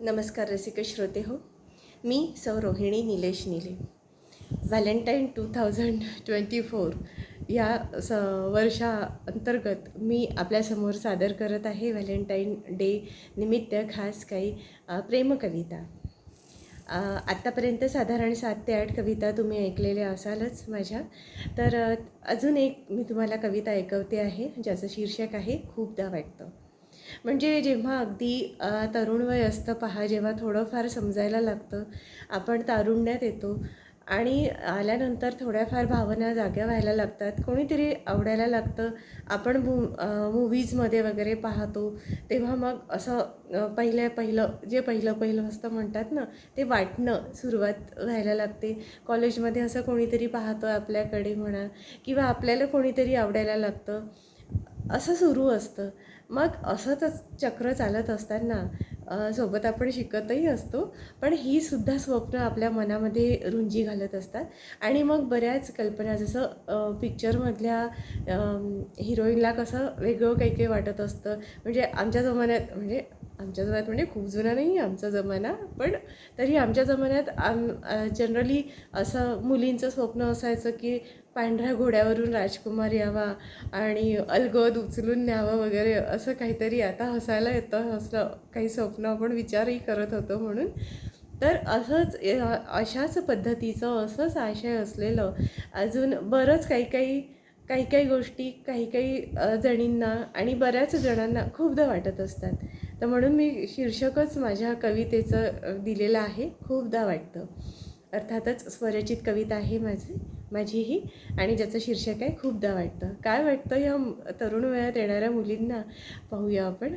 नमस्कार रसिक श्रोते हो. मी सौ रोहिणी निलेश निले. व्हॅलेंटाईन 2024 या वर्षाअंतर्गत मी आपल्यासमोर सादर करत आहे व्हॅलेंटाईन डे निमित्त खास काही प्रेमकविता. आत्तापर्यंत साधारण 7 ते 8 कविता तुम्ही ऐकलेल्या असालच माझ्या. तर अजून एक मी तुम्हाला कविता ऐकवते आहे ज्याचं शीर्षक आहे खूपदा वाटतं. म्हणजे जेव्हा अगदी तरुण वय असतं पहा, जेव्हा थोडंफार समजायला लागतं, आपण तारुण्यात येतो आणि आल्यानंतर थोड्याफार भावना जाग्या व्हायला लागतात, कोणीतरी आवडायला लागतं. आपण मूव्हीजमध्ये वगैरे पाहतो तेव्हा मग असं पहिलं पहिलं असतं म्हणतात ना, ते वाटणं सुरुवात व्हायला लागते. कॉलेजमध्ये असं कोणीतरी पाहतं आपल्याकडे म्हणा, किंवा आपल्याला कोणीतरी आवडायला लागतं, असं सुरू असतं. मग असंच चक्र चालत असताना सोबत आपण शिकतही असतो, पण ही सुद्धा स्वप्न आपल्या मनामध्ये रुंजी घालत असतात. आणि मग बऱ्याच कल्पना, जसं पिक्चरमधल्या हिरोईनला कसं वेगळं काही काही वाटत असतं. म्हणजे आमच्या जमान्यात म्हणजे खूप जुना नाही आमचा जमाना, पण तरी आमच्या जमान्यात जनरली असं मुलींचं स्वप्न असायचं की पांढऱ्या घोड्यावरून राजकुमार यावा आणि अलगद उचलून न्यावं वगैरे, असं काहीतरी. आता हसायला येतं, असं काही स्वप्न आपण विचारही करत होतो म्हणून. तर अशाच पद्धतीचं, असंच आशय असलेलं अजून बरंच काही गोष्टी काही जणींना आणि बऱ्याच जणांना खूपदा वाटत असतात. तर म्हणून मी शीर्षकच माझ्या कवितेचं दिलेलं आहे, खूपदा वाटतं. अर्थातच स्वरचित कविता आहे माझीही, आणि ज्याचं शीर्षक आहे खूपदा वाटतं. काय वाटतं या तरुण वयात येणाऱ्या मुलींना, पाहूया आपण.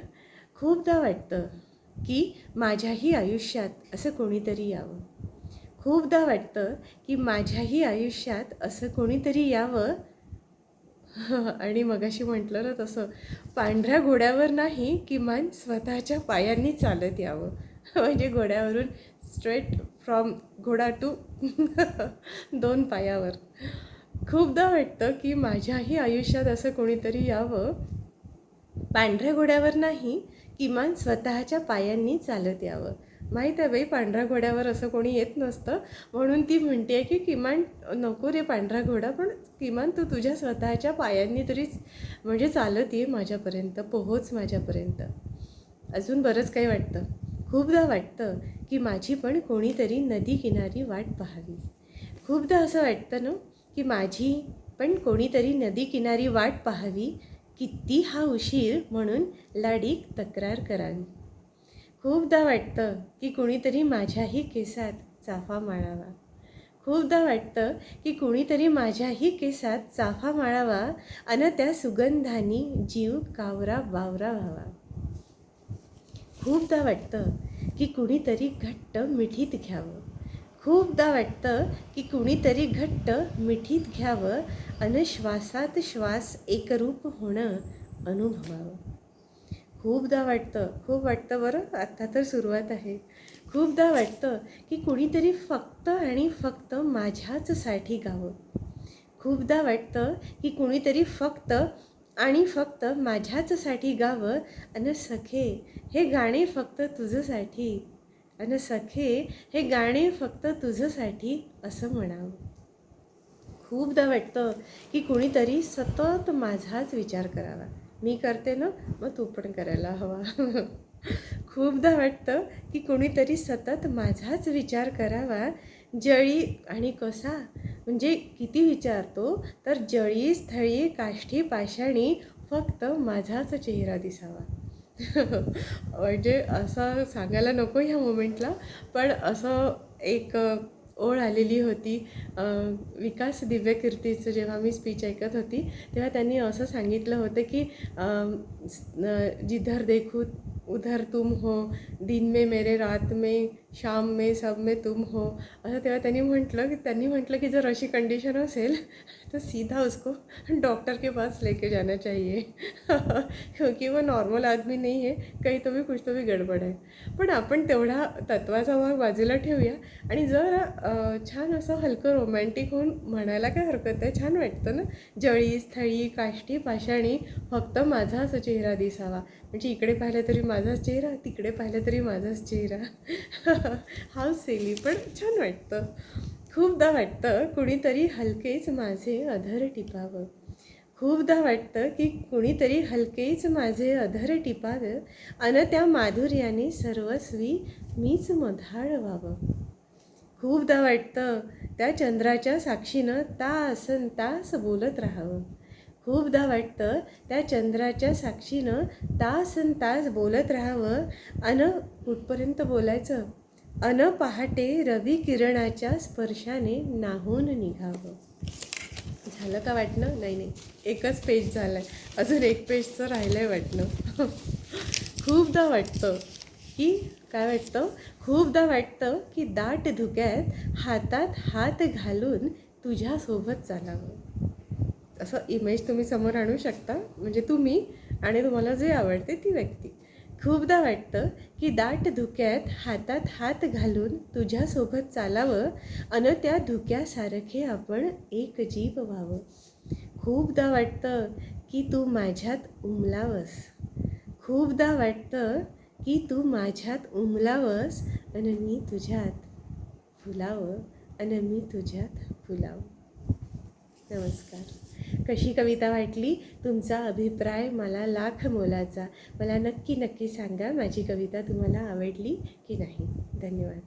खूपदा वाटतं की माझ्याही आयुष्यात असं कोणीतरी यावं. खूपदा वाटतं की माझ्याही आयुष्यात असं कोणीतरी यावं. आणि मगाशी म्हटलं ना तसं, पांढऱ्या घोड्यावर नाही, किमान स्वतःच्या पायांनी चालत यावं. म्हणजे घोड्यावरून स्ट्रेट फ्रॉम घोडा टू 2 पायावर. खूपदा वाटतं की माझ्याही आयुष्यात असं कोणीतरी यावं, पांढऱ्या घोड्यावर नाही, किमान स्वतःच्या पायांनी चालत यावं. माहीत आहे बाई, पांढऱ्या घोड्यावर असं कोणी येत नसतं, म्हणून ती म्हणते की किमान नको रे पांढरा घोडा, पण किमान तू तुझ्या स्वतःच्या पायांनी तरीच म्हणजे चालत ये माझ्यापर्यंत, पोहोच माझ्यापर्यंत. अजून बरंच काही वाटतं. खूपदा वाटतं की माझी पण कोणीतरी नदी किनारी वाट पाहावी. खूपदा असं वाटतं ना की माझी पण कोणीतरी नदी किनारी वाट पाहावी, किती हा उशीर म्हणून लाडीक तक्रार करावी. खूपदा वाटतं की कुणीतरी माझ्याही केसात चाफा माळावा. खूपदा वाटतं की कुणीतरी माझ्याही केसात चाफा माळावा, अन त्या सुगंधानी जीव कावरा बावरा व्हावा. खूपदा वाटतं की कुणीतरी घट्ट मिठीत घ्यावं. खूपदा वाटतं की कुणीतरी घट्ट मिठीत घ्यावं, अन श्वासात श्वास एकरूप होणं अनुभवावं. खूपदा वाटतं, खूप वाटतं बरं, आत्ता तर सुरुवात आहे. खूपदा वाटतं की कुणीतरी फक्त आणि फक्त माझ्याचसाठी गावं. खूपदा वाटतं की कुणीतरी फक्त आणि फक्त माझ्याचसाठी गावं, अन सखे हे गाणे फक्त तुझ्यासाठी, अन सखे हे गाणे फक्त तुझ्यासाठी असं म्हणावं. खूपदा वाटतं की कुणीतरी सतत माझाच विचार करावा. मी करते ना, मग तू पण करायला हवा. खूपदा वाटतं की कुणीतरी सतत माझाच विचार करावा, जळी आणि कसा, म्हणजे किती विचारतो तर जळी स्थळी काष्ठी पाषाणी फक्त माझाच चेहरा दिसावा. म्हणजे असं सांगायला नको ह्या मोमेंटला, पण असं एक ओळ आलेली होती विकास दिव्यकीर्तीचं. जेव्हा मी स्पीच ऐकत होती तेव्हा त्यांनी असं सांगितलं होतं की जिधर देखूँ उधर तुम हो, दिन में मेरे रात में शाम में सब में तुम हो, असं तेव्हा त्यांनी म्हटलं की जर अशी कंडिशन असेल तो सीधा उसको डॉक्टर के पास लेके जाना चाहिए क्योंकि वो नॉर्मल आदमी नहीं है, कहीं तो भी गडबड आहे. पण आपण तेवढा तत्वाचा भाग बाजूला ठेवूया आणि जर छान असं हलकं रोमॅन्टिक होऊन म्हणायला काय हरकत आहे. छान वाटतं ना, जळी स्थळी काष्टी पाषाणी फक्त माझाच चेहरा दिसावा. म्हणजे इकडे पाहिलं तरी माझाच चेहरा, तिकडे पाहिलं तरी माझाच चेहरा. हाव सेली, पण छान वाटतं. खूपदा वाटतं कुणीतरी हलकेच माझे अधर टिपावं. खूपदा वाटतं की कुणीतरी हलकेच माझे अधर टिपावं अन त्या माधुर्याने सर्वस्वी मीच मधाळ व्हावं. खूपदा वाटतं त्या चंद्राच्या साक्षीनं तासन तास बोलत राहावं. खूपदा वाटतं त्या चंद्राच्या साक्षीनं तासन तास बोलत राहावं. अन कुठपर्यंत बोलायचं, अन पहाटे रवी किरणाच्या स्पर्शाने नाहून निघावं. झालं का वाटणं? नाही, एकच पेज झालं आहे, अजून एक पेजचं राहिलं आहे वाटणं. खूपदा वाटतं की काय वाटतं, खूपदा वाटतं की दाट धुक्यात हातात हात घालून तुझ्यासोबत चालावं. असं इमेज तुम्ही समोर आणू शकता, म्हणजे तुम्ही आणि तुम्हाला जे आवडते ती व्यक्ती. खूपदा वाटतं की दाट धुक्यात हातात हात घालून तुझ्यासोबत चालावं अन त्या धुक्यासारखे आपण एक जीव व्हावं. खूपदा वाटतं की तू माझ्यात उमलावस. खूपदा वाटतं की तू माझ्यात उमलावस अन मी तुझ्यात फुलावं, अन मी तुझ्यात फुलावं. नमस्कार. कशी कविता वाटली? तुमचा अभिप्राय मला लाख मोलाचा. मला नक्की सांगा माझी कविता तुम्हाला आवडली की नाही. धन्यवाद.